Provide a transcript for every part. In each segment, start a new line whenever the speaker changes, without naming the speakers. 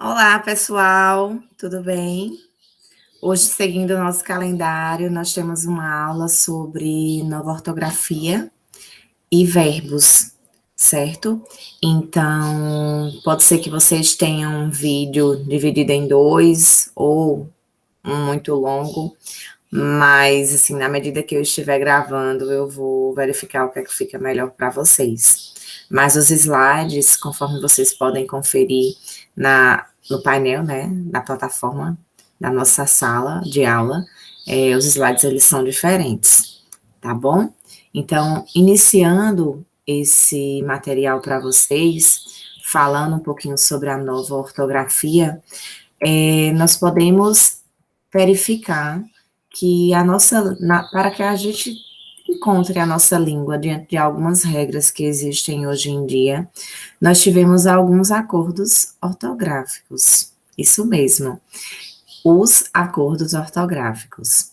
Olá, pessoal, tudo bem? Hoje, seguindo o nosso calendário, nós temos uma aula sobre nova ortografia e verbos, certo? Então, pode ser que vocês tenham um vídeo dividido em dois ou um muito longo, mas, assim, na medida que eu estiver gravando, eu vou verificar o que é que fica melhor para vocês. Mas os slides, conforme vocês podem conferir no painel, né, na plataforma da nossa sala de aula, os slides, eles são diferentes, tá bom? Então, iniciando esse material para vocês, falando um pouquinho sobre a nova ortografia, nós podemos verificar que para que a gente encontre a nossa língua diante de algumas regras que existem hoje em dia, nós tivemos alguns acordos ortográficos. Isso mesmo, os acordos ortográficos.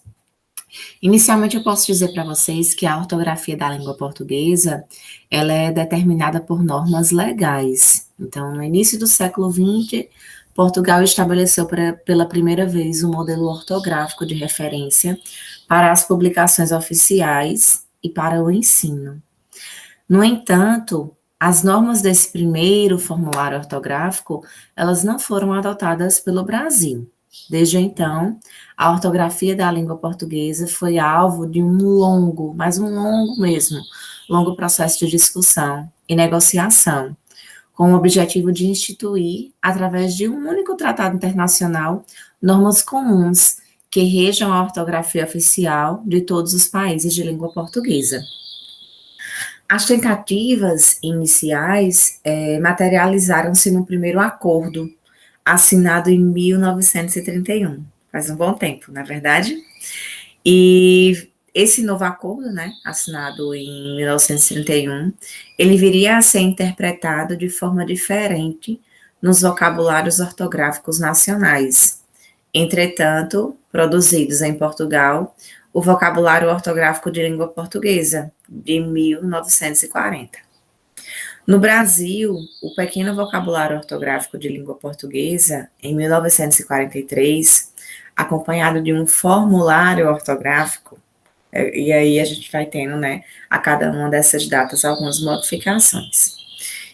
Inicialmente, eu posso dizer para vocês que a ortografia da língua portuguesa, ela é determinada por normas legais. Então, no início do século XX, Portugal estabeleceu pela primeira vez um modelo ortográfico de referência para as publicações oficiais e para o ensino. No entanto, as normas desse primeiro formulário ortográfico, elas não foram adotadas pelo Brasil. Desde então, a ortografia da língua portuguesa foi alvo de um longo, mas um longo mesmo, longo processo de discussão e negociação, com o objetivo de instituir, através de um único tratado internacional, normas comuns que rejam a ortografia oficial de todos os países de língua portuguesa. As tentativas iniciais materializaram-se no primeiro acordo, assinado em 1931. Faz um bom tempo, não é verdade? E esse novo acordo, né, assinado em 1931, ele viria a ser interpretado de forma diferente nos vocabulários ortográficos nacionais. Entretanto, produzidos em Portugal, o vocabulário ortográfico de língua portuguesa, de 1940. No Brasil, o pequeno vocabulário ortográfico de língua portuguesa, em 1943, acompanhado de um formulário ortográfico, e aí a gente vai tendo, né, a cada uma dessas datas algumas modificações.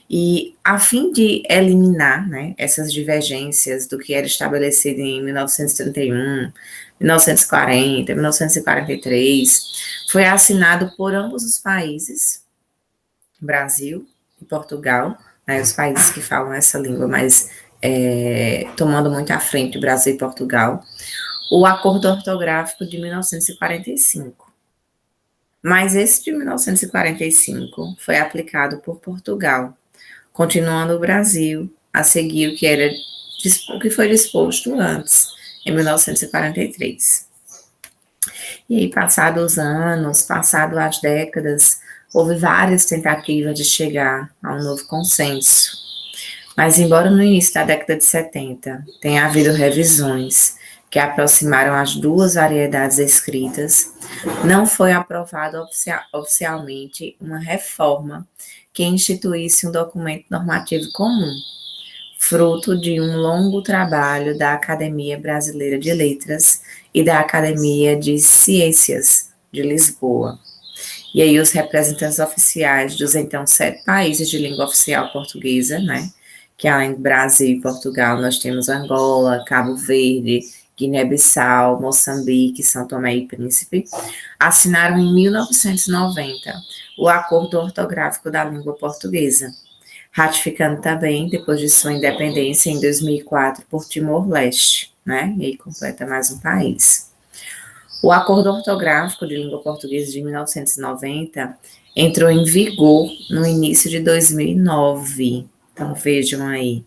E a fim de eliminar, né, essas divergências do que era estabelecido em 1931, 1940, 1943, foi assinado por ambos os países, Brasil e Portugal, né, os países que falam essa língua, mas tomando muito à frente Brasil e Portugal, o Acordo Ortográfico de 1945. Mas esse de 1945 foi aplicado por Portugal, continuando o Brasil a seguir o que foi disposto antes, em 1943. E aí, passados os anos, passadas as décadas, houve várias tentativas de chegar a um novo consenso. Mas, embora no início da década de 70 tenha havido revisões que aproximaram as duas variedades escritas, não foi aprovada oficialmente uma reforma que instituísse um documento normativo comum, fruto de um longo trabalho da Academia Brasileira de Letras e da Academia de Ciências de Lisboa. E aí os representantes oficiais dos então 7 países de língua oficial portuguesa, né, que além do Brasil e Portugal, nós temos Angola, Cabo Verde, Guiné-Bissau, Moçambique, São Tomé e Príncipe, assinaram em 1990 o Acordo Ortográfico da Língua Portuguesa, ratificando também, depois de sua independência em 2004, por Timor-Leste, né, e aí completa mais um país. O Acordo Ortográfico de Língua Portuguesa de 1990 entrou em vigor no início de 2009. Então, vejam aí,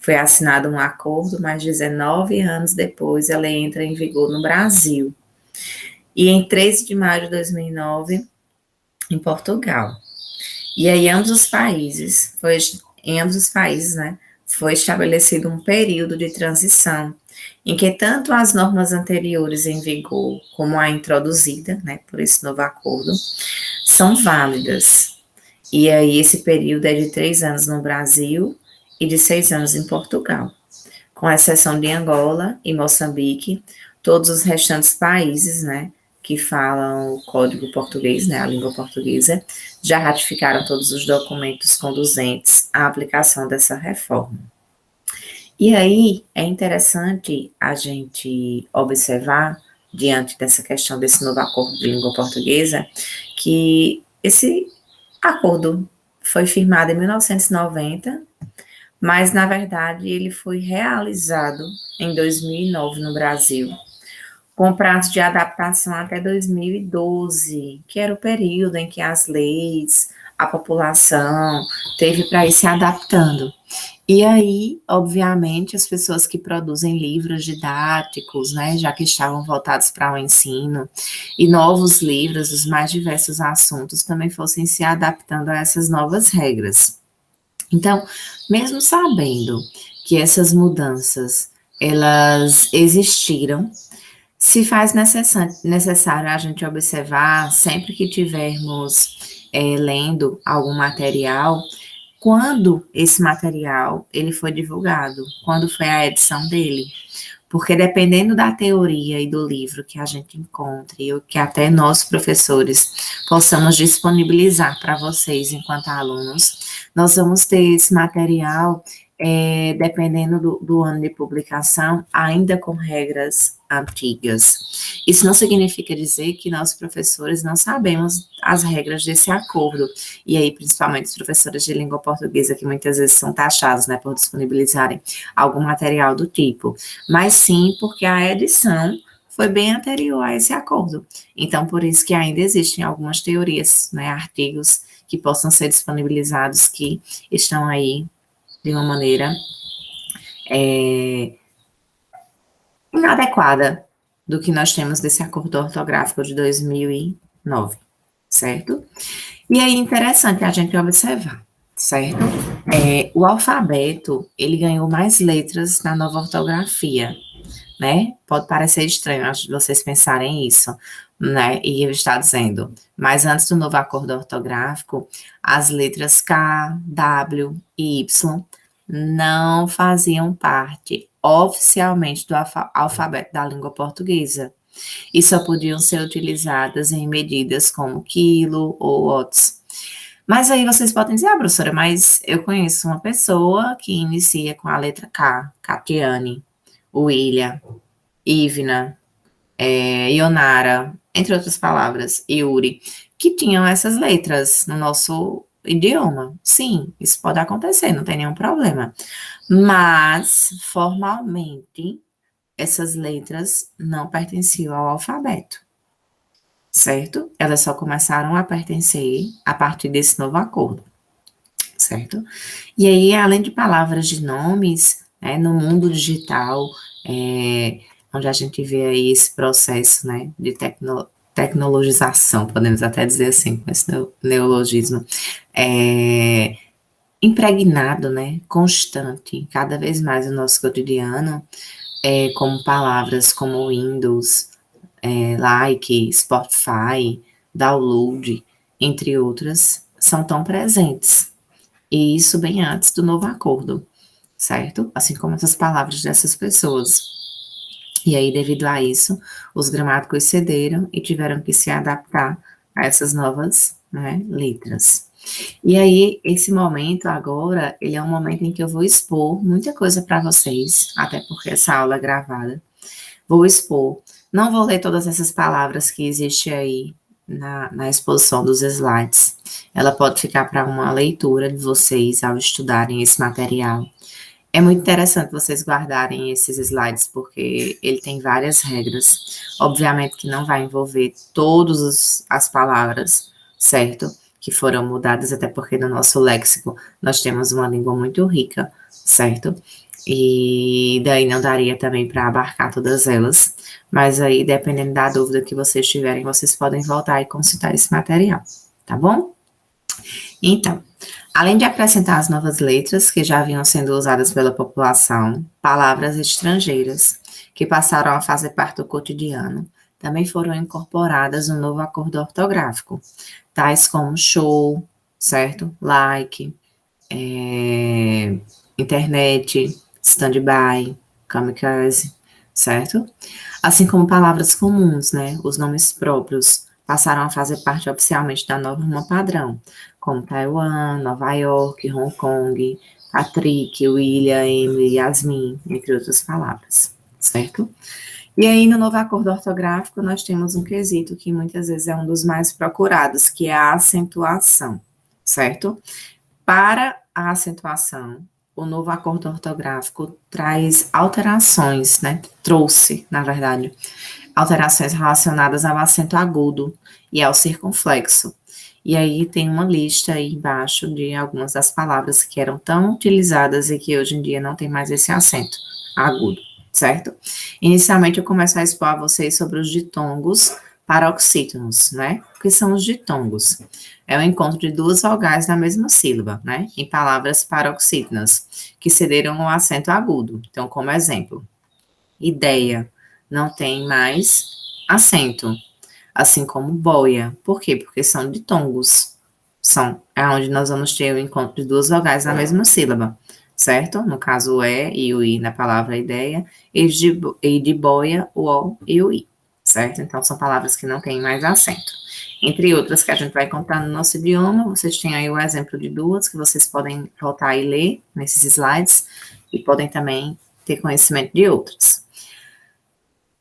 foi assinado um acordo, mas 19 anos depois ela entra em vigor no Brasil. E em 13 de maio de 2009, em Portugal. E aí, em ambos os países, né, foi estabelecido um período de transição, em que tanto as normas anteriores em vigor, como a introduzida, né, por esse novo acordo, são válidas. E aí, esse período é de 3 anos no Brasil e de 6 anos em Portugal. com exceção de Angola e Moçambique, todos os restantes países, né, que falam o código português, né, a língua portuguesa, já ratificaram todos os documentos conduzentes à aplicação dessa reforma. E aí é interessante a gente observar, diante dessa questão desse novo acordo de língua portuguesa, que esse acordo foi firmado em 1990, mas na verdade ele foi realizado em 2009 no Brasil, com prazo de adaptação até 2012, que era o período em que as leis, a população teve para ir se adaptando. E aí, obviamente, as pessoas que produzem livros didáticos, né, já que estavam voltados para o ensino, e novos livros dos mais diversos assuntos também fossem se adaptando a essas novas regras. Então, mesmo sabendo que essas mudanças elas existiram, se faz necessário a gente observar sempre que tivermos lendo algum material, quando esse material ele foi divulgado, quando foi a edição dele. Porque dependendo da teoria e do livro que a gente encontre, ou que até nós, professores, possamos disponibilizar para vocês enquanto alunos, nós vamos ter esse material, dependendo do ano de publicação, ainda com regras antigas. Isso não significa dizer que nós, professores, não sabemos as regras desse acordo. E aí, principalmente os professores de língua portuguesa, que muitas vezes são taxados, né, por disponibilizarem algum material do tipo, mas sim porque a edição foi bem anterior a esse acordo. Então, por isso que ainda existem algumas teorias, né, artigos que possam ser disponibilizados que estão aí de uma maneira inadequada do que nós temos desse acordo ortográfico de 2009, certo? E aí, interessante a gente observar, certo? O alfabeto, ele ganhou mais letras na nova ortografia, né? Pode parecer estranho vocês pensarem isso, né? E ele está dizendo, mas antes do novo acordo ortográfico, as letras K, W e Y não faziam parte oficialmente do alfabeto da língua portuguesa e só podiam ser utilizadas em medidas como quilo ou watts. Mas aí vocês podem dizer, professora, mas eu conheço uma pessoa que inicia com a letra K, Catiane, William, Ivna, Ionara, entre outras palavras, Yuri, que tinham essas letras no nosso idioma. Sim, isso pode acontecer, não tem nenhum problema. Mas, formalmente, essas letras não pertenciam ao alfabeto, certo? Elas só começaram a pertencer a partir desse novo acordo, certo? E aí, além de palavras de nomes, né, no mundo digital, onde a gente vê aí esse processo, né, de tecnologização, podemos até dizer assim, com esse neologismo, impregnado, né, constante, cada vez mais no nosso cotidiano, como palavras como Windows, like, Spotify, download, entre outras, são tão presentes. E isso bem antes do novo acordo, certo? Assim como essas palavras dessas pessoas. E aí, devido a isso, os gramáticos cederam e tiveram que se adaptar a essas novas, né, letras. E aí, esse momento agora, ele é um momento em que eu vou expor muita coisa para vocês, até porque essa aula é gravada. Vou expor. Não vou ler todas essas palavras que existem aí na exposição dos slides. Ela pode ficar para uma leitura de vocês ao estudarem esse material. É muito interessante vocês guardarem esses slides, porque ele tem várias regras. Obviamente que não vai envolver todas as palavras, certo? Que foram mudadas, até porque no nosso léxico nós temos uma língua muito rica, certo? E daí não daria também para abarcar todas elas. Mas aí, dependendo da dúvida que vocês tiverem, vocês podem voltar e consultar esse material, tá bom? Então, além de acrescentar as novas letras que já vinham sendo usadas pela população, palavras estrangeiras que passaram a fazer parte do cotidiano também foram incorporadas no novo acordo ortográfico, tais como show, certo? Like, internet, stand-by, kamikaze, certo? Assim como palavras comuns, né? Os nomes próprios passaram a fazer parte oficialmente da norma padrão, como Taiwan, Nova York, Hong Kong, Patrick, William, Emily, Yasmin, entre outras palavras, certo? E aí, no novo acordo ortográfico, nós temos um quesito que muitas vezes é um dos mais procurados, que é a acentuação, certo? Para a acentuação, o novo acordo ortográfico traz alterações, né? Trouxe, na verdade, alterações relacionadas ao acento agudo e ao circunflexo. E aí tem uma lista aí embaixo de algumas das palavras que eram tão utilizadas e que hoje em dia não tem mais esse acento agudo, certo? Inicialmente eu começo a expor a vocês sobre os ditongos paroxítonos, né? O que são os ditongos? É o encontro de duas vogais na mesma sílaba, né? Em palavras paroxítonas, que cederam o acento agudo. Então, como exemplo, ideia não tem mais acento, assim como boia. Por quê? Porque são ditongos. É onde nós vamos ter o encontro de duas vogais na mesma sílaba, certo? No caso, o E e o I na palavra ideia, e de boia, o O e o I, certo? Então, são palavras que não têm mais acento. Entre outras que a gente vai contar no nosso idioma, vocês têm aí o exemplo de duas que vocês podem voltar e ler nesses slides, e podem também ter conhecimento de outras.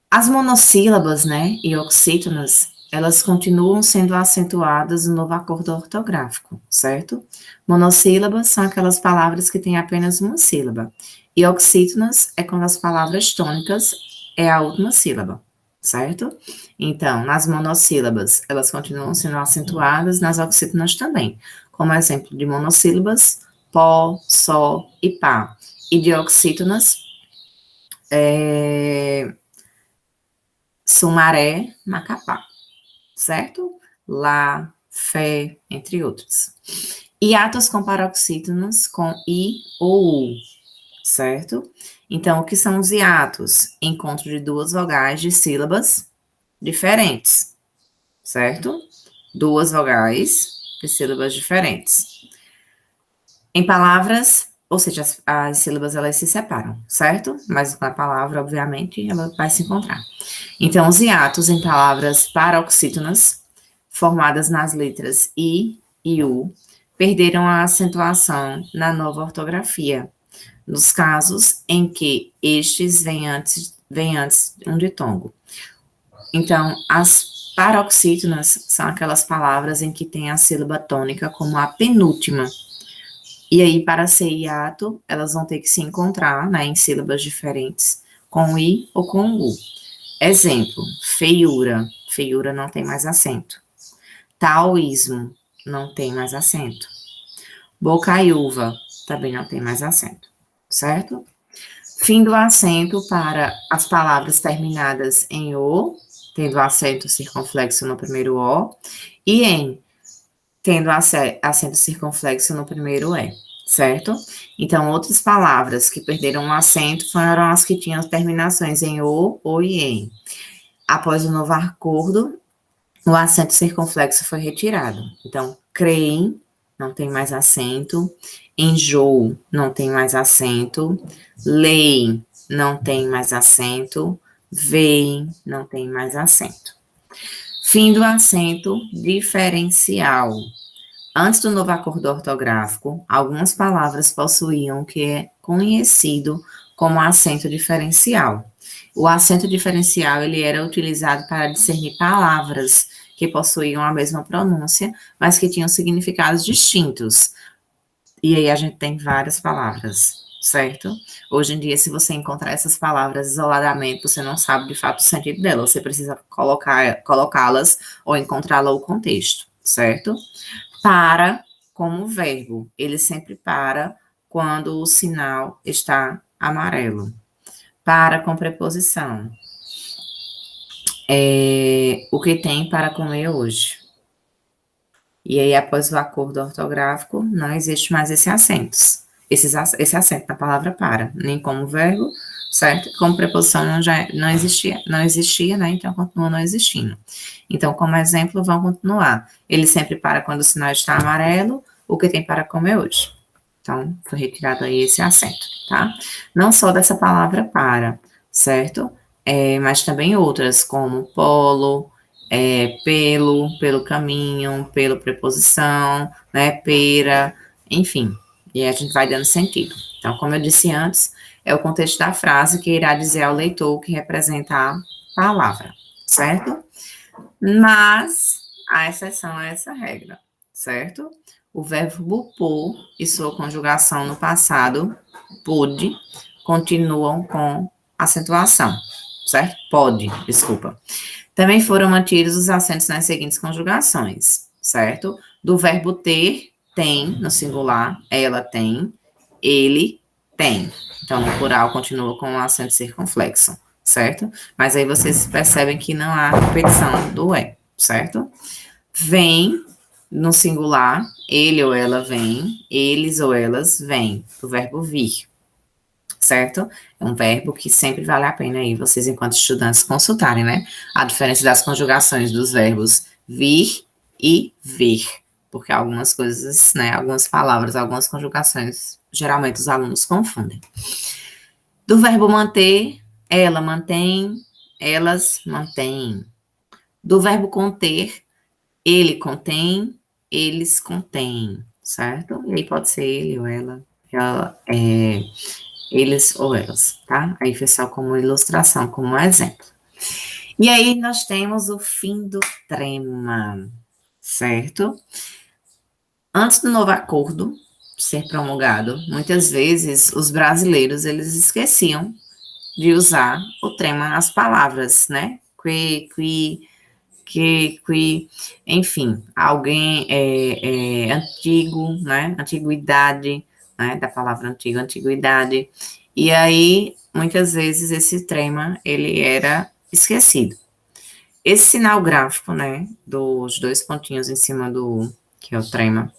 As monossílabas, né, e oxítonas, elas continuam sendo acentuadas no novo acordo ortográfico, certo? Monossílabas são aquelas palavras que têm apenas uma sílaba, e oxítonas é quando as palavras tônicas é a última sílaba, certo? Então, nas monossílabas, elas continuam sendo acentuadas, nas oxítonas também, como exemplo de monossílabas, pó, sol e pá, e de oxítonas, Sumaré, Macapá, certo? Lá, fé, entre outros. Hiatos com paroxítonos com I ou U, certo? Então, o que são os hiatos? Encontro de duas vogais de sílabas diferentes, certo? Duas vogais de sílabas diferentes. Em palavras, ou seja, as sílabas elas se separam, certo? Mas na palavra, obviamente, ela vai se encontrar. Então, os hiatos em palavras paroxítonas, formadas nas letras I e U, perderam a acentuação na nova ortografia, nos casos em que estes vêm antes de um ditongo. Então, as paroxítonas são aquelas palavras em que tem a sílaba tônica como a penúltima. E aí, para ser hiato, elas vão ter que se encontrar, né, em sílabas diferentes, com I ou com U. Exemplo, feiura. Feiura não tem mais acento. Taoísmo não tem mais acento. Bocaiúva também não tem mais acento, certo? Fim do acento para as palavras terminadas em O, tendo acento circunflexo no primeiro O, e em, tendo acento circunflexo no primeiro E, certo? Então, outras palavras que perderam o acento foram as que tinham terminações em O e em. Após o novo acordo, o acento circunflexo foi retirado. Então, creem, não tem mais acento. Enjoo, não tem mais acento. Leem, não tem mais acento. Veem, não tem mais acento. Fim do acento diferencial. Antes do novo acordo ortográfico, algumas palavras possuíam o que é conhecido como acento diferencial. O acento diferencial ele era utilizado para discernir palavras que possuíam a mesma pronúncia, mas que tinham significados distintos. E aí a gente tem várias palavras, certo? Hoje em dia, se você encontrar essas palavras isoladamente, você não sabe de fato o sentido delas, você precisa colocá-las ou encontrá-la o contexto, certo? Para, como verbo, ele sempre para quando o sinal está amarelo. Para com preposição. O que tem para comer hoje. E aí, após o acordo ortográfico, não existe mais esse acento na palavra para, nem como verbo, certo? Como preposição não existia, né? Então, continua não existindo. Então, como exemplo, vão continuar. Ele sempre para quando o sinal está amarelo, o que tem para comer hoje. Então, foi retirado aí esse acento, tá? Não só dessa palavra para, certo? Mas também outras, como polo, pelo caminho, pelo preposição, né? Pera, enfim. E a gente vai dando sentido. Então, como eu disse antes, é o contexto da frase que irá dizer ao leitor o que representa a palavra, certo? Mas a exceção a essa regra, certo? O verbo por e sua conjugação no passado, pude, continuam com acentuação, certo? Pode, desculpa. Também foram mantidos os acentos nas seguintes conjugações, certo? Do verbo ter, tem, no singular, ela tem, ele tem. Então, no plural, continua com o acento circunflexo, certo? Mas aí vocês percebem que não há repetição do certo? Vem, no singular, ele ou ela vem, eles ou elas vêm, do verbo vir, certo? É um verbo que sempre vale a pena aí vocês, enquanto estudantes, consultarem, né? A diferença das conjugações dos verbos vir e vir, porque algumas coisas, né, algumas palavras, algumas conjugações, geralmente os alunos confundem. Do verbo manter, ela mantém, elas mantêm. Do verbo conter, ele contém, eles contêm, certo? E aí pode ser ele ou ela, eles ou elas, tá? Aí foi só como ilustração, como exemplo. E aí nós temos o fim do trema, certo? Antes do novo acordo ser promulgado, muitas vezes os brasileiros, eles esqueciam de usar o trema nas palavras, né? Que, enfim, alguém antigo, né? Antiguidade, né? Da palavra antigo, antiguidade. E aí, muitas vezes, esse trema, ele era esquecido. Esse sinal gráfico, né? Dos dois pontinhos em cima do, que é o trema,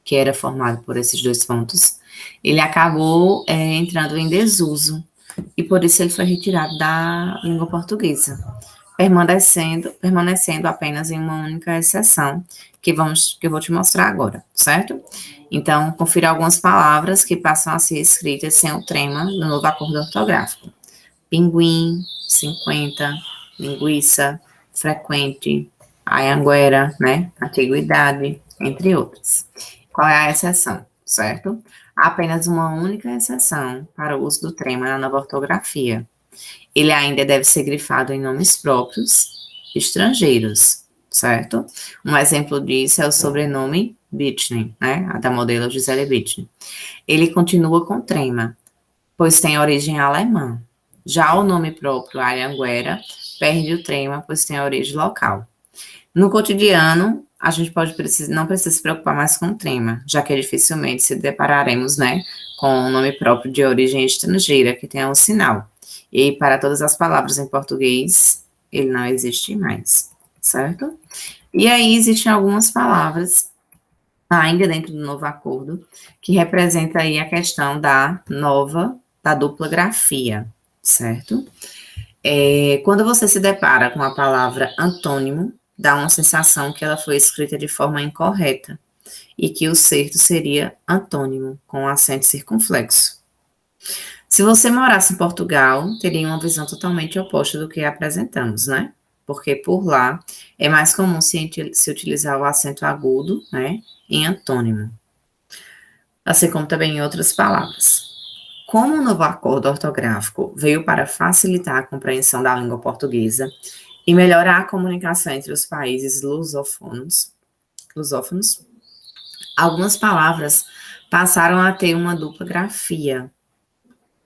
que era formado por esses dois pontos, ele acabou entrando em desuso. E por isso ele foi retirado da língua portuguesa, permanecendo apenas em uma única exceção, que eu vou te mostrar agora, certo? Então, confira algumas palavras que passam a ser escritas sem o trema no novo acordo ortográfico. Pinguim, 50, linguiça, frequente, Anhanguera, né? Antiguidade, entre outros. Qual é a exceção, certo? Há apenas uma única exceção para o uso do trema na nova ortografia. Ele ainda deve ser grifado em nomes próprios estrangeiros, certo? Um exemplo disso é o sobrenome Bitney, né? A da modelo Gisele Bitney. Ele continua com trema, pois tem origem alemã. Já o nome próprio, Anhanguera, perde o trema, pois tem origem local. No cotidiano, a gente não precisa se preocupar mais com o trema, já que dificilmente se depararemos, né, com um nome próprio de origem estrangeira que tenha um sinal. E para todas as palavras em português, ele não existe mais, certo? E aí existem algumas palavras, ainda dentro do novo acordo, que representa aí a questão da dupla grafia, certo? Quando você se depara com a palavra antônimo, dá uma sensação que ela foi escrita de forma incorreta e que o certo seria antônimo, com acento circunflexo. Se você morasse em Portugal, teria uma visão totalmente oposta do que apresentamos, né? Porque por lá é mais comum se utilizar o acento agudo, né, em antônimo, assim como também em outras palavras. Como o novo acordo ortográfico veio para facilitar a compreensão da língua portuguesa e melhorar a comunicação entre os países lusófonos, algumas palavras passaram a ter uma dupla grafia,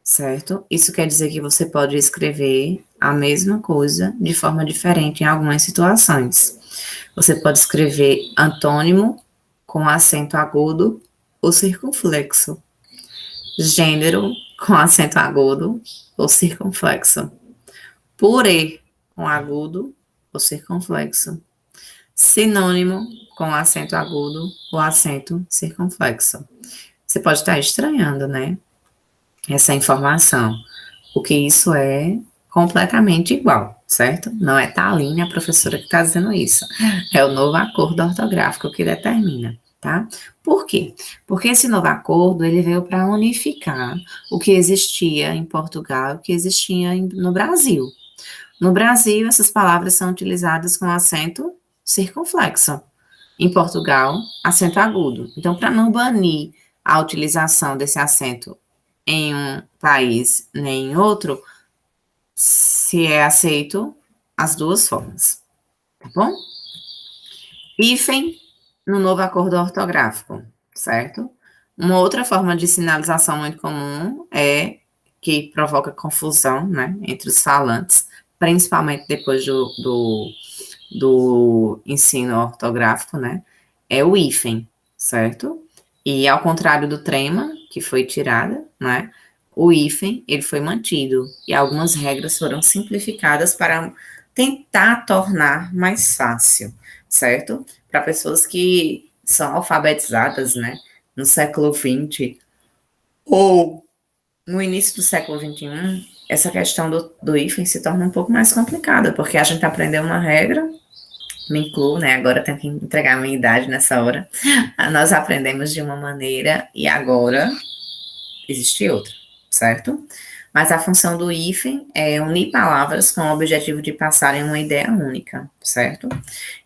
certo? Isso quer dizer que você pode escrever a mesma coisa de forma diferente em algumas situações. Você pode escrever antônimo com acento agudo ou circunflexo. Gênero com acento agudo ou circunflexo. Purê com agudo ou circunflexo. Sinônimo com acento agudo ou acento circunflexo. Você pode estar estranhando, né? Essa informação, porque isso é completamente igual, certo? Não é Thaline, a professora, que está dizendo isso. É o novo acordo ortográfico que determina, tá? Por quê? Porque esse novo acordo, ele veio para unificar o que existia em Portugal e o que existia no Brasil. No Brasil, essas palavras são utilizadas com acento circunflexo. Em Portugal, acento agudo. Então, para não banir a utilização desse acento em um país nem em outro, se é aceito as duas formas, tá bom? Hífen no novo acordo ortográfico, certo? Uma outra forma de sinalização muito comum é que provoca confusão, né, entre os falantes, principalmente depois do ensino ortográfico, né, é o hífen, certo? E ao contrário do trema, que foi tirada, né, o hífen, ele foi mantido, e algumas regras foram simplificadas para tentar tornar mais fácil, certo? Para pessoas que são alfabetizadas, né, no século XX, ou no início do século XXI, essa questão do hífen se torna um pouco mais complicada, porque a gente aprendeu uma regra, me incluo, né? Agora tenho que entregar a minha idade nessa hora. Nós aprendemos de uma maneira e agora existe outra, certo? Mas a função do hífen é unir palavras com o objetivo de passarem uma ideia única, certo?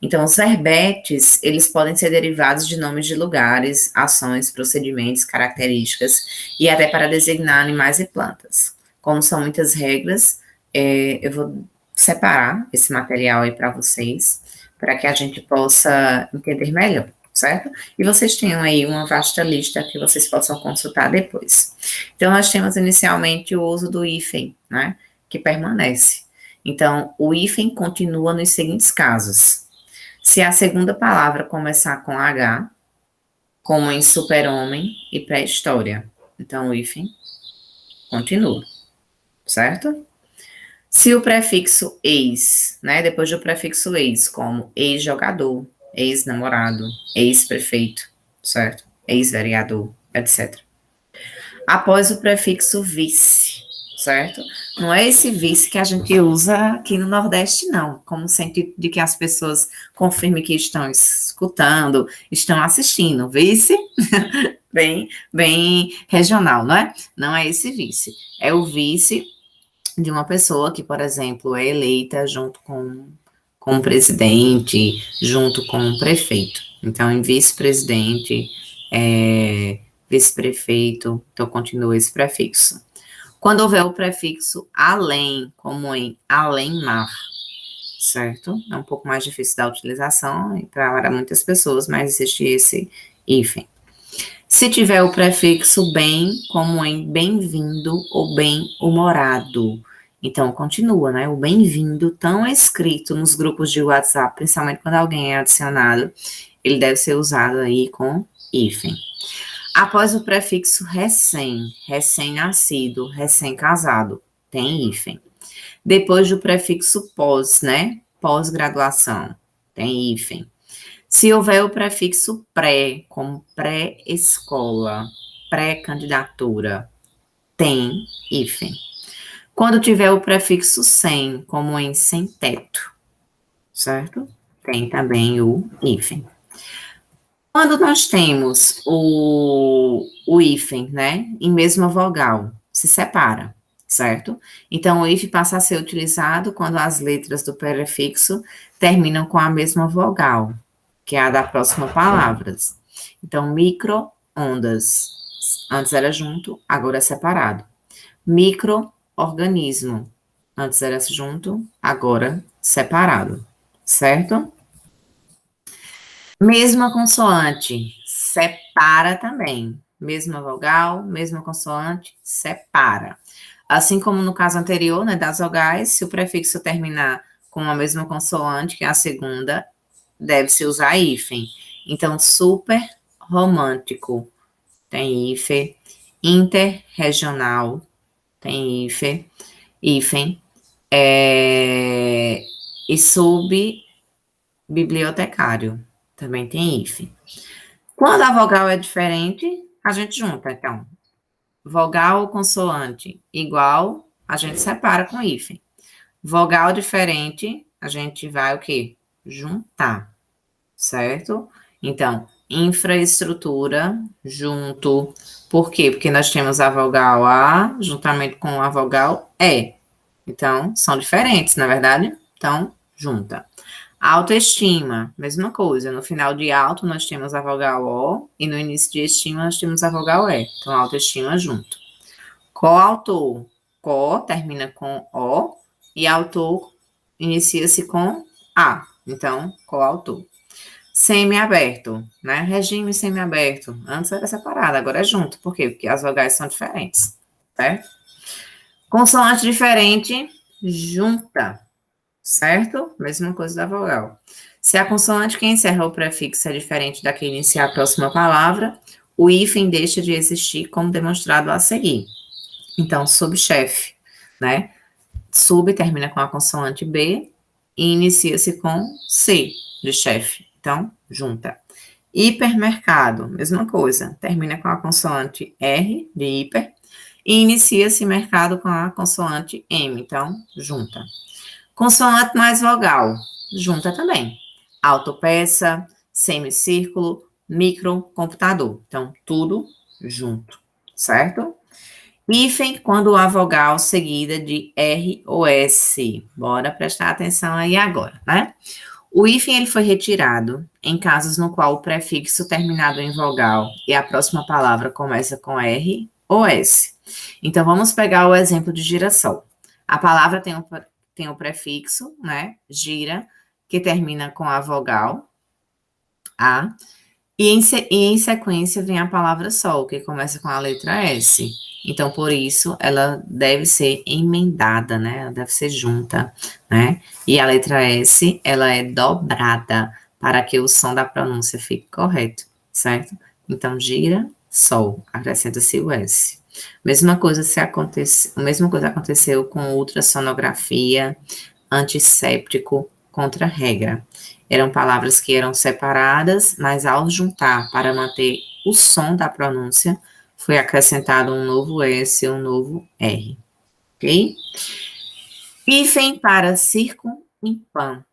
Então, os verbetes, eles podem ser derivados de nomes de lugares, ações, procedimentos, características e até para designar animais e plantas. Como são muitas regras, eu vou separar esse material aí para vocês, para que a gente possa entender melhor, certo? E vocês tenham aí uma vasta lista que vocês possam consultar depois. Então, nós temos inicialmente o uso do hífen, né, que permanece. Então, o hífen continua nos seguintes casos. Se a segunda palavra começar com H, como em super-homem e pré-história. Então, o hífen continua, certo? Se o prefixo ex, né, depois do prefixo ex, como ex-jogador, ex-namorado, ex-prefeito, certo? Ex-vereador, etc. Após o prefixo vice, certo? Não é esse vice que a gente usa aqui no Nordeste, não, como sentido de que as pessoas confirmem que estão escutando, estão assistindo. Vice, bem regional, não é? Não é esse vice. É o vice de uma pessoa que, por exemplo, é eleita junto com o presidente, junto com o prefeito. Então, em vice-presidente, vice-prefeito, então continua esse prefixo. Quando houver o prefixo além, como em além-mar, certo? É um pouco mais difícil da utilização para muitas pessoas, mas existe esse hífen. Se tiver o prefixo bem, como em bem-vindo ou bem-humorado. Então, continua, né? O bem-vindo, tão escrito nos grupos de WhatsApp, principalmente quando alguém é adicionado, ele deve ser usado aí com hífen. Após o prefixo recém, recém-nascido, recém-casado, tem hífen. Depois do prefixo pós, né? Pós-graduação, tem hífen. Se houver o prefixo pré, como pré-escola, pré-candidatura, tem hífen. Quando tiver o prefixo sem, como em sem teto, certo? Tem também o hífen. Quando nós temos o hífen, né, em mesma vogal, se separa, certo? Então, o hífen passa a ser utilizado quando as letras do prefixo terminam com a mesma vogal, que é a da próxima palavra. Então, micro-ondas. Antes era junto, agora é separado. Micro-organismo. Antes era junto, agora separado. Certo? Mesma consoante, separa também. Mesma vogal, mesma consoante, separa. Assim como no caso anterior, né, das vogais, se o prefixo terminar com a mesma consoante, que é a segunda, deve-se usar hífen. Então, super romântico, tem hífen. Interregional, tem hífen. E subbibliotecário, também tem hífen. Quando a vogal é diferente, a gente junta, então. Vogal ou consoante igual, a gente separa com hífen. Vogal diferente, a gente vai o quê? Juntar, certo? Então, infraestrutura, junto. Por quê? Porque nós temos a vogal A juntamente com a vogal E. Então, são diferentes, na verdade? Então, junta. Autoestima, mesma coisa. No final de auto, nós temos a vogal O, e no início de estima, nós temos a vogal E. Então, autoestima junto. Coautor. Co termina com O, e autor inicia-se com A. Então, coautor. Semiaberto, né? Regime semiaberto. Antes era separado, agora é junto. Por quê? Porque as vogais são diferentes, certo? Consoante diferente, junta, certo? Mesma coisa da vogal. Se a consoante que encerra o prefixo é diferente da que inicia a próxima palavra, o hífen deixa de existir, como demonstrado a seguir. Então, subchefe, né? Sub termina com a consoante B e inicia-se com C, de chefe. Então, junta. Hipermercado, mesma coisa. Termina com a consoante R, de hiper, e inicia-se mercado com a consoante M. Então, junta. Consoante mais vogal, junta também. Autopeça, semicírculo, microcomputador. Então, tudo junto, certo? Hífen quando a vogal seguida de R ou S. Bora prestar atenção aí agora, né? O hífen ele foi retirado em casos no qual o prefixo terminado em vogal e a próxima palavra começa com R ou S. Então, vamos pegar o exemplo de girassol. A palavra tem o prefixo, né? Gira, que termina com a vogal A, e em sequência vem a palavra sol, que começa com a letra S. Então, por isso, ela deve ser emendada, né? Ela deve ser junta, né? E a letra S, ela é dobrada para que o som da pronúncia fique correto, certo? Então, gira, sol, acrescenta-se o S. Mesma coisa aconteceu com ultrassonografia, antisséptico, contra-regra. Eram palavras que eram separadas, mas ao juntar para manter o som da pronúncia, foi acrescentado um novo S e um novo R. Ok? Hífen para circun e pan.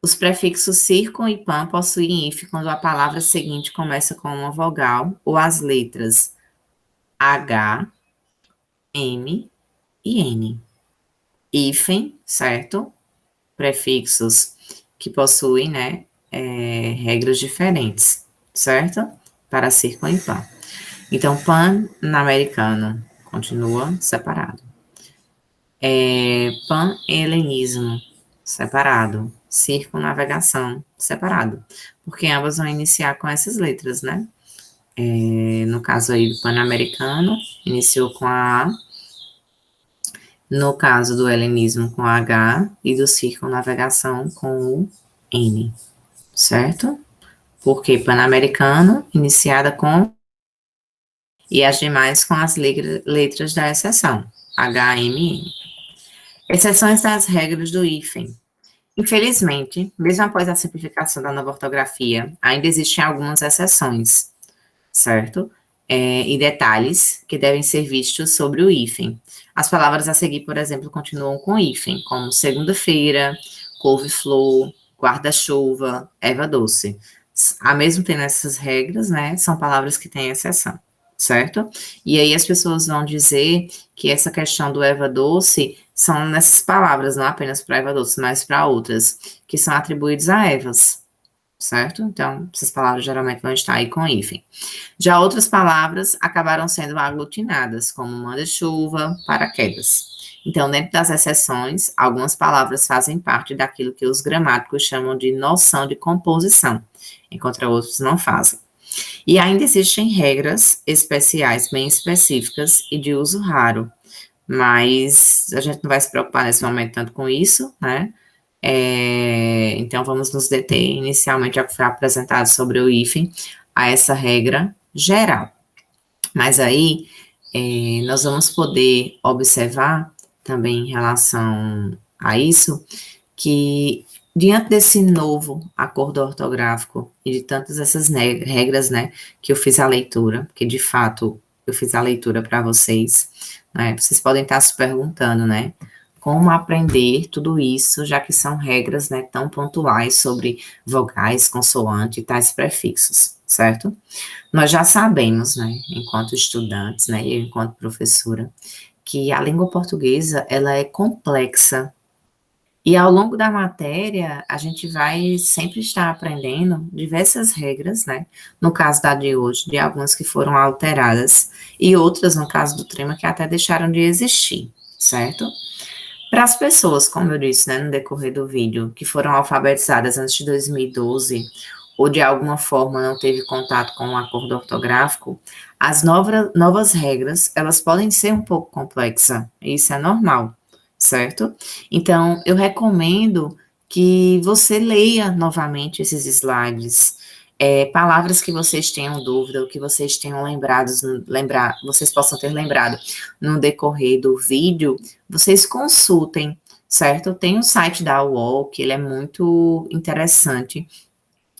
Os prefixos circun e pan possuem hífen quando a palavra seguinte começa com uma vogal ou as letras H, M e N. Hífen, certo? Prefixos que possuem, né, regras diferentes, certo? Para circun e pan. Então, pan-americano continua separado. Pan-helenismo, separado. Circunnavegação, separado. Porque ambas vão iniciar com essas letras, né? No caso aí do pan-americano, iniciou com a A. No caso do helenismo, com a H. E do circunnavegação com o N. Certo? Porque pan-americano, iniciada com e as demais com as letras da exceção, H, M, N. Exceções das regras do hífen. Infelizmente, mesmo após a simplificação da nova ortografia, ainda existem algumas exceções, certo? E detalhes que devem ser vistos sobre o hífen. As palavras a seguir, por exemplo, continuam com hífen, como segunda-feira, couve-flor, guarda-chuva, erva doce. A mesmo tendo essas regras, né, são palavras que têm exceção, certo? E aí as pessoas vão dizer que essa questão do erva doce são nessas palavras, não apenas para erva doce, mas para outras, que são atribuídas a ervas, certo? Então, essas palavras geralmente vão estar aí com hífen. Já outras palavras acabaram sendo aglutinadas, como manda-chuva, paraquedas. Então, dentro das exceções, algumas palavras fazem parte daquilo que os gramáticos chamam de noção de composição, enquanto outros não fazem. E ainda existem regras especiais bem específicas e de uso raro, mas a gente não vai se preocupar nesse momento tanto com isso, né? Então, vamos nos deter inicialmente ao que foi apresentado sobre o hífen, a essa regra geral. Mas aí, nós vamos poder observar também em relação a isso, que diante desse novo acordo ortográfico e de tantas essas regras, né, que eu fiz a leitura, que de fato eu fiz a leitura para vocês, né, vocês podem estar se perguntando, né, como aprender tudo isso, já que são regras, né, tão pontuais sobre vogais, consoante e tais prefixos, certo? Nós já sabemos, né, enquanto estudantes, né, e enquanto professora, que a língua portuguesa, ela é complexa. E ao longo da matéria, a gente vai sempre estar aprendendo diversas regras, né? No caso da de hoje, de algumas que foram alteradas, e outras, no caso do trema, que até deixaram de existir, certo? Para as pessoas, como eu disse, né, no decorrer do vídeo, que foram alfabetizadas antes de 2012, ou de alguma forma não teve contato com o acordo ortográfico, as novas regras, elas podem ser um pouco complexas, isso é normal, certo? Então, eu recomendo que você leia novamente esses slides, palavras que vocês tenham dúvida, ou que vocês tenham vocês possam ter lembrado no decorrer do vídeo, vocês consultem, certo? Tem o site da UOL, que ele é muito interessante,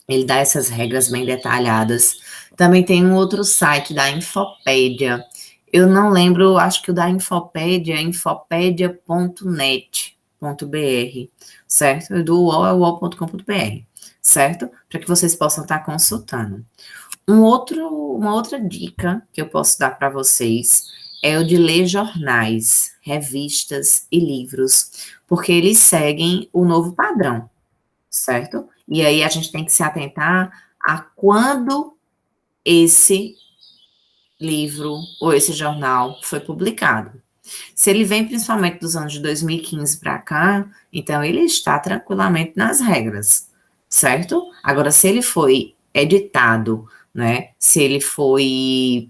ele dá essas regras bem detalhadas. Também tem um outro site da Infopédia. Eu não lembro, acho que o da Infopédia é infopedia.net.br, certo? O do UOL é uol.com.br, certo? Para que vocês possam estar consultando. Uma outra dica que eu posso dar para vocês é o de ler jornais, revistas e livros, porque eles seguem o novo padrão, certo? E aí a gente tem que se atentar a quando esse livro ou esse jornal foi publicado. Se ele vem principalmente dos anos de 2015 para cá, então ele está tranquilamente nas regras, certo? Agora, se ele foi editado, né? Se ele foi,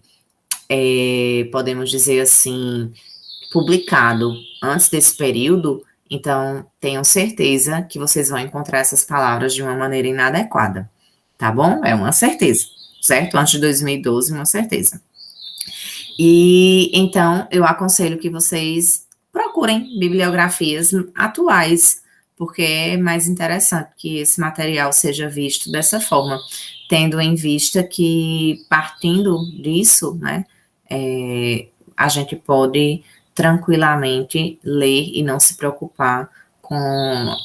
podemos dizer assim, publicado antes desse período, então tenham certeza que vocês vão encontrar essas palavras de uma maneira inadequada, tá bom? É uma certeza, certo? Antes de 2012, uma certeza. E então eu aconselho que vocês procurem bibliografias atuais, porque é mais interessante que esse material seja visto dessa forma, tendo em vista que, partindo disso, né, a gente pode tranquilamente ler e não se preocupar com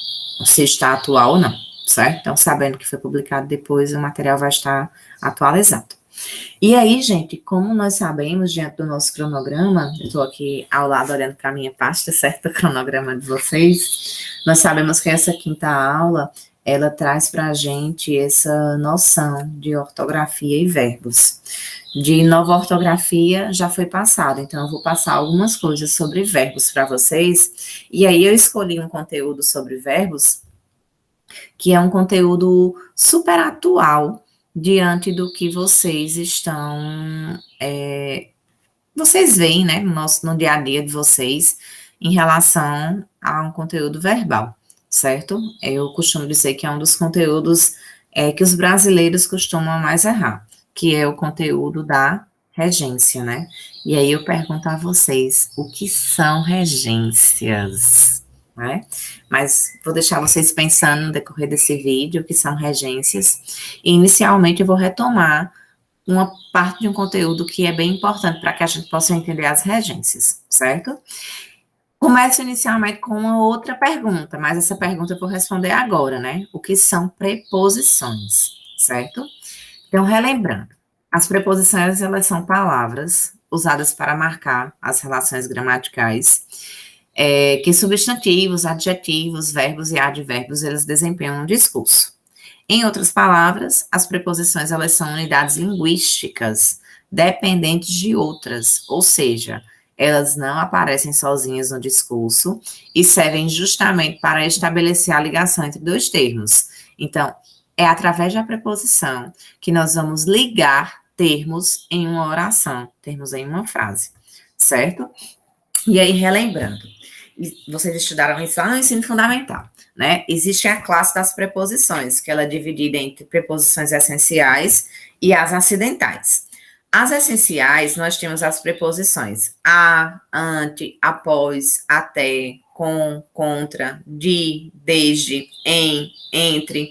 se está atual ou não, certo? Então, sabendo que foi publicado depois, o material vai estar atualizado. E aí, gente, como nós sabemos, diante do nosso cronograma, eu estou aqui ao lado olhando para a minha pasta, certo? O cronograma de vocês, nós sabemos que essa quinta aula, ela traz para a gente essa noção de ortografia e verbos. De nova ortografia já foi passada, então eu vou passar algumas coisas sobre verbos para vocês, e aí eu escolhi um conteúdo sobre verbos, que é um conteúdo super atual, diante do que vocês estão, vocês veem, né, no dia a dia de vocês, em relação a um conteúdo verbal, certo? Eu costumo dizer que é um dos conteúdos que os brasileiros costumam mais errar, que é o conteúdo da regência, né? E aí eu pergunto a vocês, o que são regências? Né? Mas vou deixar vocês pensando no decorrer desse vídeo, o que são regências. E inicialmente eu vou retomar uma parte de um conteúdo que é bem importante para que a gente possa entender as regências, certo? Começo inicialmente com uma outra pergunta, mas essa pergunta eu vou responder agora, né? O que são preposições, certo? Então, relembrando, as preposições, elas são palavras usadas para marcar as relações gramaticais, que substantivos, adjetivos, verbos e advérbios, eles desempenham um discurso. Em outras palavras, as preposições, elas são unidades linguísticas dependentes de outras, ou seja, elas não aparecem sozinhas no discurso e servem justamente para estabelecer a ligação entre dois termos. Então, é através da preposição que nós vamos ligar termos em uma oração, termos em uma frase, certo? E aí, relembrando, vocês estudaram isso lá no ensino fundamental, né? Existe a classe das preposições, que ela é dividida entre preposições essenciais e as acidentais. As essenciais, nós temos as preposições a, ante, após, até, com, contra, de, desde, em, entre,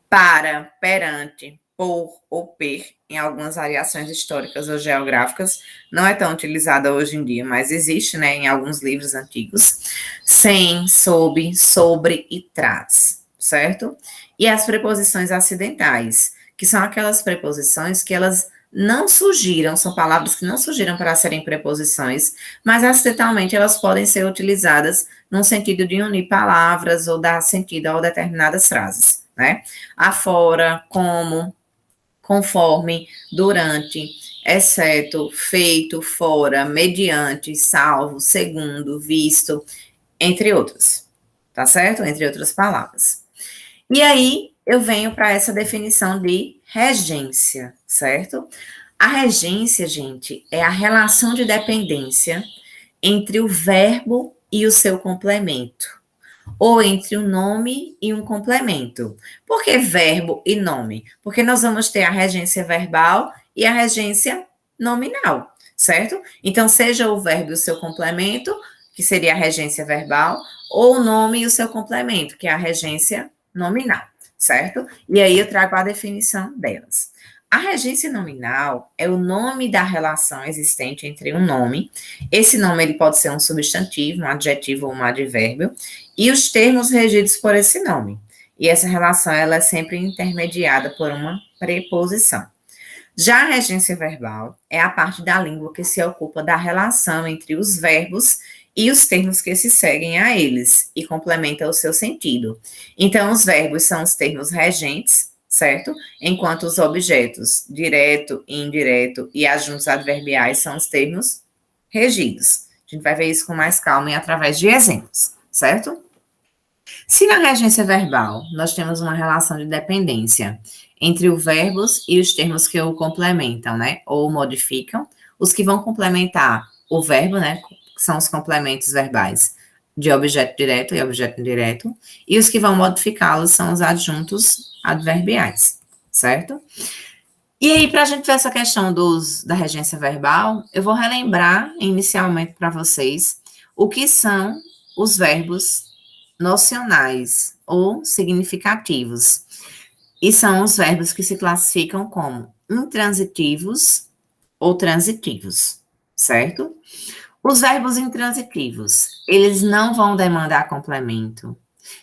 para, perante, por ou per, em algumas variações históricas ou geográficas, não é tão utilizada hoje em dia, mas existe, né, em alguns livros antigos. Sem, sob, sobre e traz, certo? E as preposições acidentais, que são aquelas preposições que elas não surgiram, são palavras que não surgiram para serem preposições, mas acidentalmente elas podem ser utilizadas no sentido de unir palavras ou dar sentido a determinadas frases, né? Afora, como, conforme, durante, exceto, feito, fora, mediante, salvo, segundo, visto, entre outros, tá certo? Entre outras palavras. E aí eu venho para essa definição de regência, certo? A regência, gente, é a relação de dependência entre o verbo e o seu complemento, ou entre um nome e um complemento. Por que verbo e nome? Porque nós vamos ter a regência verbal e a regência nominal, certo? Então, seja o verbo e o seu complemento, que seria a regência verbal, ou o nome e o seu complemento, que é a regência nominal, certo? E aí eu trago a definição delas. A regência nominal é o nome da relação existente entre um nome. Esse nome ele pode ser um substantivo, um adjetivo ou um advérbio, e os termos regidos por esse nome. E essa relação ela é sempre intermediada por uma preposição. Já a regência verbal é a parte da língua que se ocupa da relação entre os verbos e os termos que se seguem a eles e complementa o seu sentido. Então, os verbos são os termos regentes, certo? Enquanto os objetos direto, indireto e adjuntos adverbiais são os termos regidos. A gente vai ver isso com mais calma e através de exemplos, certo? Se na regência verbal nós temos uma relação de dependência entre os verbos e os termos que o complementam, né, ou modificam, os que vão complementar o verbo, né, que são os complementos verbais de objeto direto e objeto indireto, e os que vão modificá-los são os adjuntos adverbiais, certo? E aí, para a gente ver essa questão da regência verbal, eu vou relembrar inicialmente para vocês o que são os verbos nocionais ou significativos. E são os verbos que se classificam como intransitivos ou transitivos, certo? Os verbos intransitivos, eles não vão demandar complemento.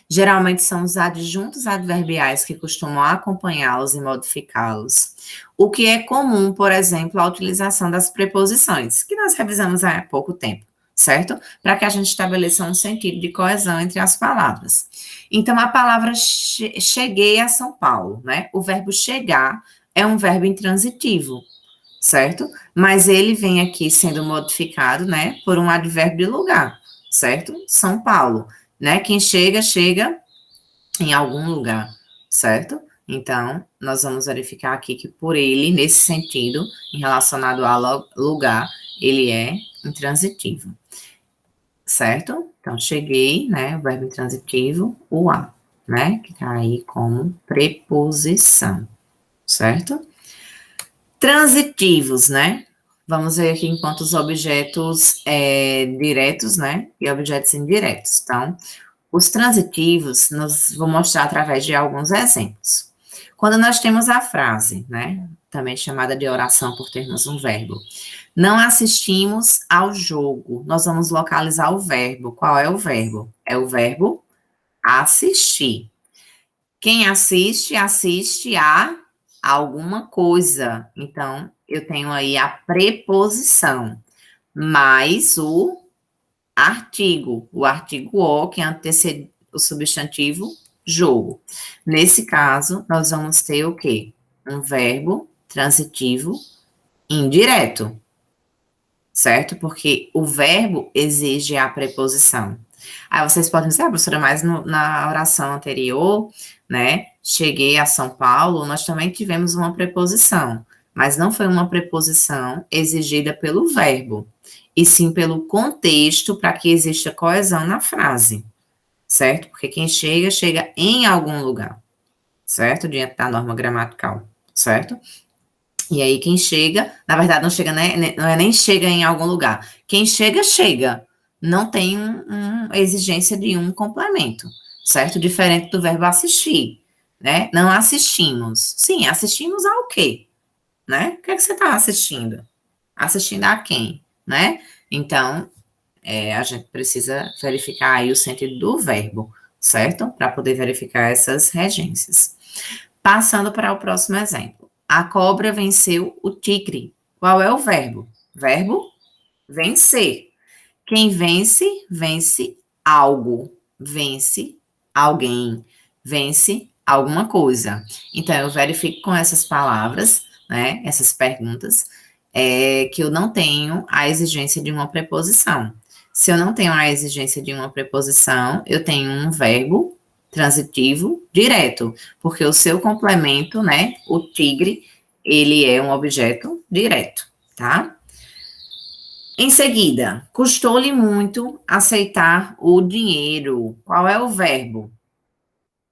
Geralmente são os adjuntos adverbiais que costumam acompanhá-los e modificá-los. O que é comum, por exemplo, a utilização das preposições, que nós revisamos há pouco tempo, certo? Para que a gente estabeleça um sentido de coesão entre as palavras. Então, a palavra cheguei a São Paulo, né? O verbo chegar é um verbo intransitivo, certo? Mas ele vem aqui sendo modificado, né, por um advérbio de lugar, certo? São Paulo, né? Quem chega, chega em algum lugar, certo? Então, nós vamos verificar aqui que por ele, nesse sentido, em relacionado ao lugar, ele é intransitivo, certo? Então, cheguei, né, o verbo intransitivo, o a, né, que tá aí como preposição, certo? Transitivos, né? Vamos ver aqui enquanto os objetos diretos, né, e objetos indiretos. Então, os transitivos, vou mostrar através de alguns exemplos. Quando nós temos a frase, né, também chamada de oração por termos um verbo, não assistimos ao jogo, nós vamos localizar o verbo. Qual é o verbo? É o verbo assistir. Quem assiste, assiste a alguma coisa. Então, eu tenho aí a preposição, mais o artigo o, que antecede o substantivo jogo. Nesse caso, nós vamos ter o quê? Um verbo transitivo indireto, certo? Porque o verbo exige a preposição. Aí vocês podem dizer, professora, mas na oração anterior, né, cheguei a São Paulo, nós também tivemos uma preposição, mas não foi uma preposição exigida pelo verbo, e sim pelo contexto para que exista coesão na frase, certo? Porque quem chega, chega em algum lugar, certo? Diante da norma gramatical, certo? E aí quem chega, na verdade não chega, né, não é nem chega em algum lugar. Quem chega, chega. Não tem exigência de um complemento, certo? Diferente do verbo assistir. né? Não assistimos. Sim, assistimos ao quê? Né? O que é que você está assistindo? Assistindo a quem? Né? Então, a gente precisa verificar aí o sentido do verbo, certo? Para poder verificar essas regências. Passando para o próximo exemplo. A cobra venceu o tigre. Qual é o verbo? Verbo vencer. Quem vence, vence algo, vence alguém, vence alguma coisa. Então, eu verifico com essas palavras, né, essas perguntas, que eu não tenho a exigência de uma preposição. Se eu não tenho a exigência de uma preposição, eu tenho um verbo transitivo direto, porque o seu complemento, né, o tigre, ele é um objeto direto, tá? Em seguida, custou-lhe muito aceitar o dinheiro. Qual é o verbo?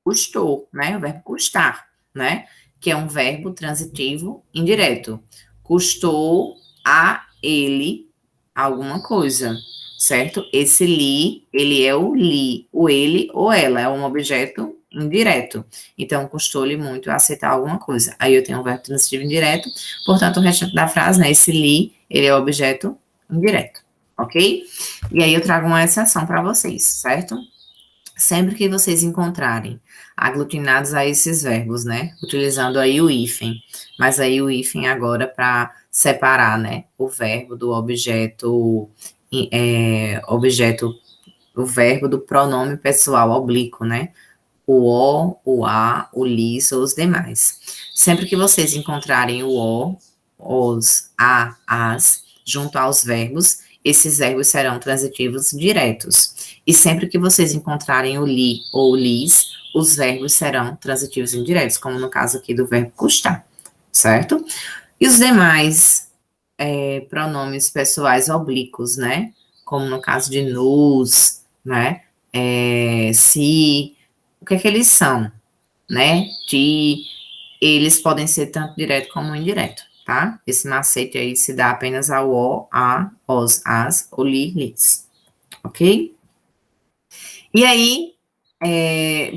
Custou, né? O verbo custar, né? Que é um verbo transitivo indireto. Custou a ele alguma coisa, certo? Esse lhe, ele é o lhe, o ele ou ela, é um objeto indireto. Então, custou-lhe muito aceitar alguma coisa. Aí eu tenho um verbo transitivo indireto, portanto, o restante da frase, né? Esse lhe, ele é o objeto indireto, ok? E aí eu trago uma exceção para vocês, certo? Sempre que vocês encontrarem aglutinados a esses verbos, né? Utilizando aí o hífen, mas aí o hífen agora para separar, né? O verbo do objeto, objeto, o verbo do pronome pessoal oblíquo, né? O a, o lis ou os demais. Sempre que vocês encontrarem o, os, a, as, junto aos verbos, esses verbos serão transitivos diretos. E sempre que vocês encontrarem o li ou o lis, os verbos serão transitivos indiretos, como no caso aqui do verbo custar, certo? E os demais pronomes pessoais oblíquos, né? Como no caso de nos, né? Se, o que é que eles são, né? De, eles podem ser tanto direto como indireto, tá? Esse macete aí se dá apenas ao o, a, os, as, o li, lis, ok? E aí,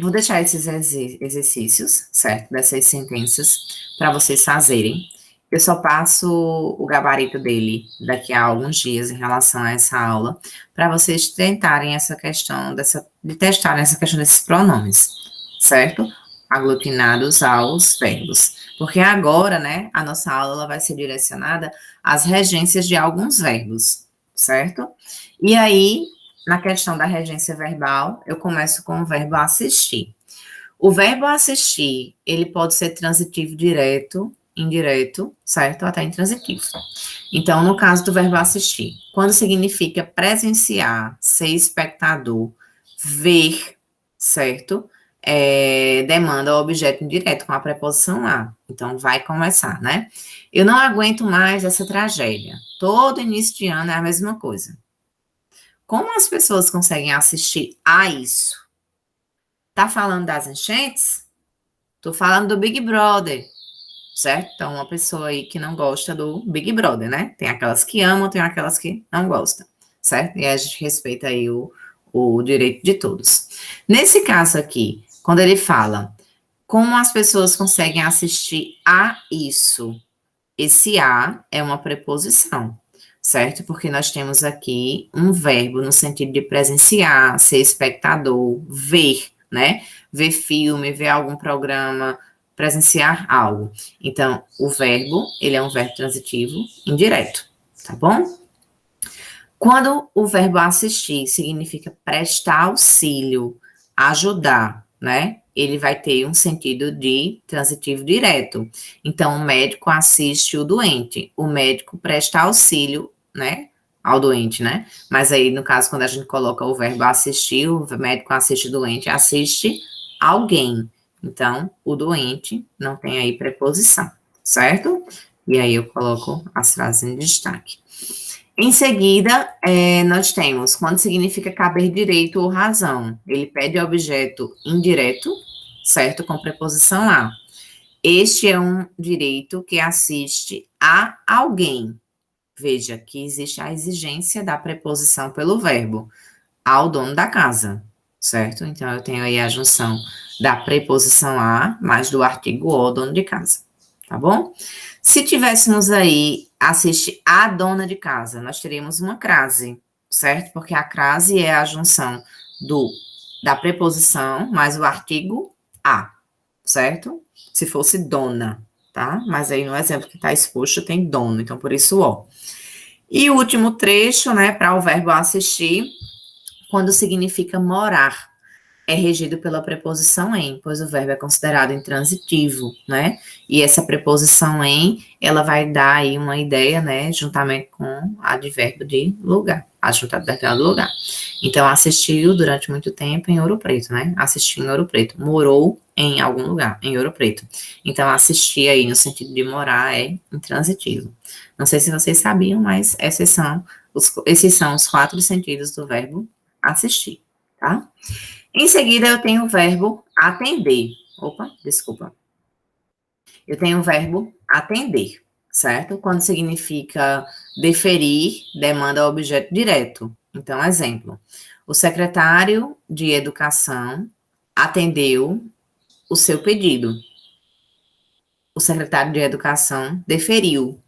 vou deixar esses exercícios, certo? Dessas sentenças para vocês fazerem. Eu só passo o gabarito dele daqui a alguns dias em relação a essa aula, para vocês tentarem essa questão de testarem essa questão desses pronomes, certo? Aglutinados aos verbos. Porque agora, né, a nossa aula ela vai ser direcionada às regências de alguns verbos, certo? E aí, na questão da regência verbal, eu começo com o verbo assistir. O verbo assistir, ele pode ser transitivo direto, indireto, certo? Até intransitivo. Então, no caso do verbo assistir, quando significa presenciar, ser espectador, ver, certo? Demanda o objeto indireto com a preposição a. Então, vai começar, né? Eu não aguento mais essa tragédia. Todo início de ano é a mesma coisa. Como as pessoas conseguem assistir a isso? Tá falando das enchentes? Tô falando do Big Brother, certo? Então, uma pessoa aí que não gosta do Big Brother, né? Tem aquelas que amam, tem aquelas que não gostam, certo? E a gente respeita aí o direito de todos. Nesse caso aqui, quando ele fala como as pessoas conseguem assistir a isso, esse a é uma preposição, certo? Porque nós temos aqui um verbo no sentido de presenciar, ser espectador, ver, né? Ver filme, ver algum programa, presenciar algo. Então, o verbo, ele é um verbo transitivo indireto, tá bom? Quando o verbo assistir significa prestar auxílio, ajudar, né? Ele vai ter um sentido de transitivo direto. Então, o médico assiste o doente, o médico presta auxílio, né? Ao doente, né? Mas aí, no caso, quando a gente coloca o verbo assistir, o médico assiste o doente, assiste alguém. Então, o doente não tem aí preposição, certo? E aí eu coloco as frases em destaque. Em seguida, nós temos quando significa caber direito ou razão. Ele pede objeto indireto, certo? Com preposição a. Este é um direito que assiste a alguém. Veja que existe a exigência da preposição pelo verbo, ao dono da casa, certo? Então, eu tenho aí a junção da preposição a, mais do artigo o, dono de casa, tá bom? Se tivéssemos aí, assiste a dona de casa, nós teríamos uma crase, certo? Porque a crase é a junção da preposição mais o artigo a, certo? Se fosse dona, tá? Mas aí no exemplo que está exposto tem dono, então por isso o. E o último trecho, né, para o verbo assistir, quando significa morar, é regido pela preposição em, pois o verbo é considerado intransitivo, né? E essa preposição em, ela vai dar aí uma ideia, né, juntamente com advérbio de lugar, adjuntado de determinado lugar. Então, assistiu durante muito tempo em Ouro Preto, né? Assistiu em Ouro Preto. Morou em algum lugar, em Ouro Preto. Então, assistir aí no sentido de morar é intransitivo. Não sei se vocês sabiam, mas esses são os 4 sentidos do verbo assistir, tá? Em seguida, eu tenho o verbo atender. Opa, desculpa. Eu tenho o verbo atender, certo? Quando significa deferir, demanda objeto direto. Então, exemplo. O secretário de Educação atendeu o seu pedido. O secretário de Educação deferiu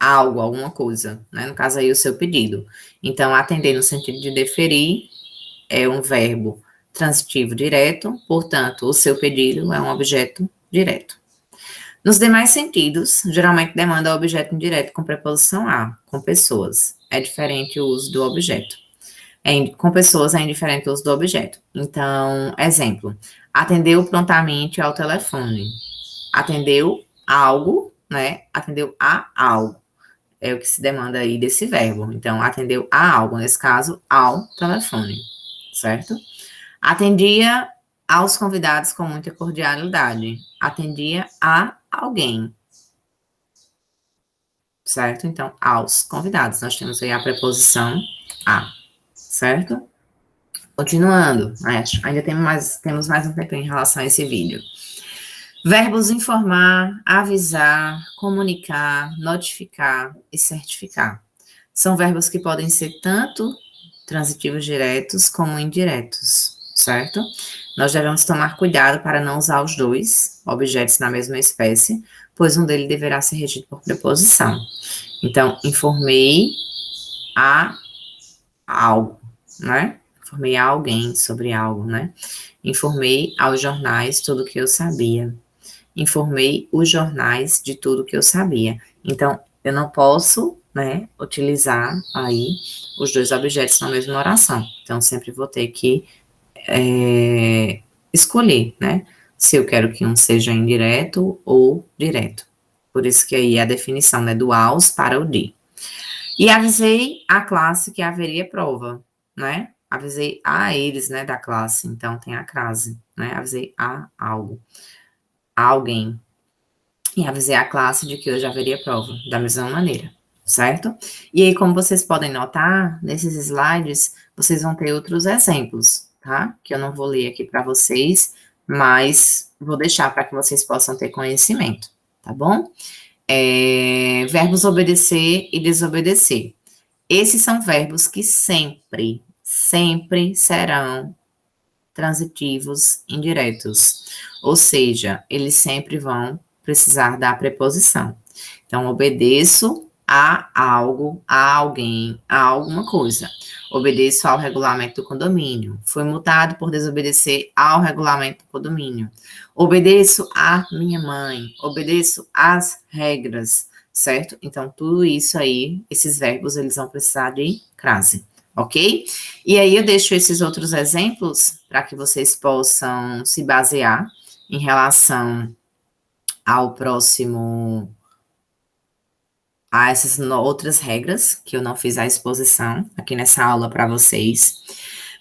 algo, alguma coisa, né? No caso aí, o seu pedido. Então, atender no sentido de deferir é um verbo transitivo direto, portanto, o seu pedido é um objeto direto. Nos demais sentidos, geralmente demanda objeto indireto com preposição a, com pessoas. É diferente o uso do objeto. Com pessoas é indiferente o uso do objeto. Então, exemplo, atendeu prontamente ao telefone. Atendeu algo, né? Atendeu a algo. É o que se demanda aí desse verbo. Então, atendeu a algo, nesse caso, ao telefone, certo? Atendia aos convidados com muita cordialidade. Atendia a alguém. Certo? Então, aos convidados. Nós temos aí a preposição a. Certo? Continuando. Ainda temos mais um tempinho em relação a esse vídeo. Verbos informar, avisar, comunicar, notificar e certificar. São verbos que podem ser tanto transitivos diretos como indiretos, certo? Nós devemos tomar cuidado para não usar os dois objetos na mesma espécie, pois um deles deverá ser regido por preposição. Então, informei a algo, né? Informei a alguém sobre algo, né? Informei aos jornais tudo o que eu sabia. Informei os jornais de tudo que eu sabia. Então, eu não posso, né, utilizar aí os dois objetos na mesma oração. Então, sempre vou ter que escolher, né, se eu quero que um seja indireto ou direto. Por isso que aí a definição, né, do aos para o de. E avisei a classe que haveria prova, né? Avisei a eles, né, da classe. Então, tem a crase, né? Avisei a algo, a alguém. E avisei a classe de que hoje haveria prova, da mesma maneira, certo? E aí, como vocês podem notar, nesses slides, vocês vão ter outros exemplos, tá? Que eu não vou ler aqui para vocês, mas vou deixar para que vocês possam ter conhecimento, tá bom? Verbos obedecer e desobedecer. Esses são verbos que sempre serão transitivos indiretos, ou seja, eles sempre vão precisar da preposição. Então, obedeço a algo, a alguém, a alguma coisa. Obedeço ao regulamento do condomínio. Fui multado por desobedecer ao regulamento do condomínio. Obedeço à minha mãe. Obedeço às regras, certo? Então, tudo isso aí, esses verbos, eles vão precisar de crase, ok? E aí, eu deixo esses outros exemplos para que vocês possam se basear em relação ao próximo, a essas outras regras, que eu não fiz a exposição aqui nessa aula para vocês.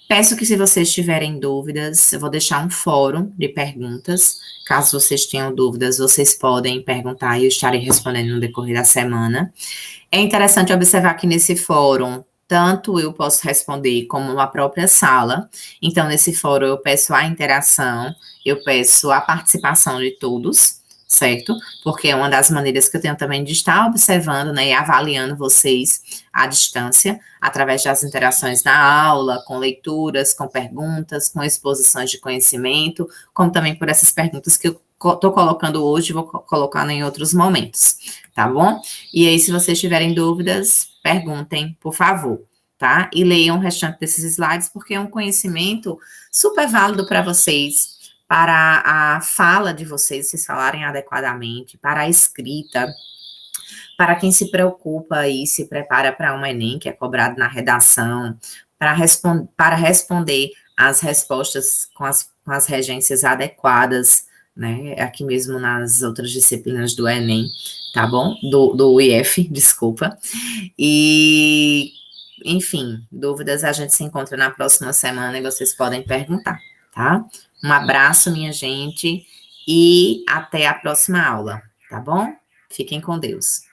Peço que, se vocês tiverem dúvidas, eu vou deixar um fórum de perguntas. Caso vocês tenham dúvidas, vocês podem perguntar e eu estarei respondendo no decorrer da semana. É interessante observar que nesse fórum, tanto eu posso responder como a própria sala. Então, nesse fórum, eu peço a interação, eu peço a participação de todos, certo? Porque é uma das maneiras que eu tenho também de estar observando, né, e avaliando vocês à distância, através das interações na aula, com leituras, com perguntas, com exposições de conhecimento, como também por essas perguntas que eu estou colocando hoje, vou colocar em outros momentos, tá bom? E aí, se vocês tiverem dúvidas, perguntem, por favor, tá? E leiam o restante desses slides, porque é um conhecimento super válido para vocês, para a fala de vocês falarem adequadamente, para a escrita, para quem se preocupa e se prepara para um Enem, que é cobrado na redação, para responder as respostas com as regências adequadas, né? Aqui mesmo nas outras disciplinas do Enem, tá bom? Do IF, desculpa. E, enfim, dúvidas a gente se encontra na próxima semana e vocês podem perguntar, tá? Um abraço, minha gente, e até a próxima aula, tá bom? Fiquem com Deus.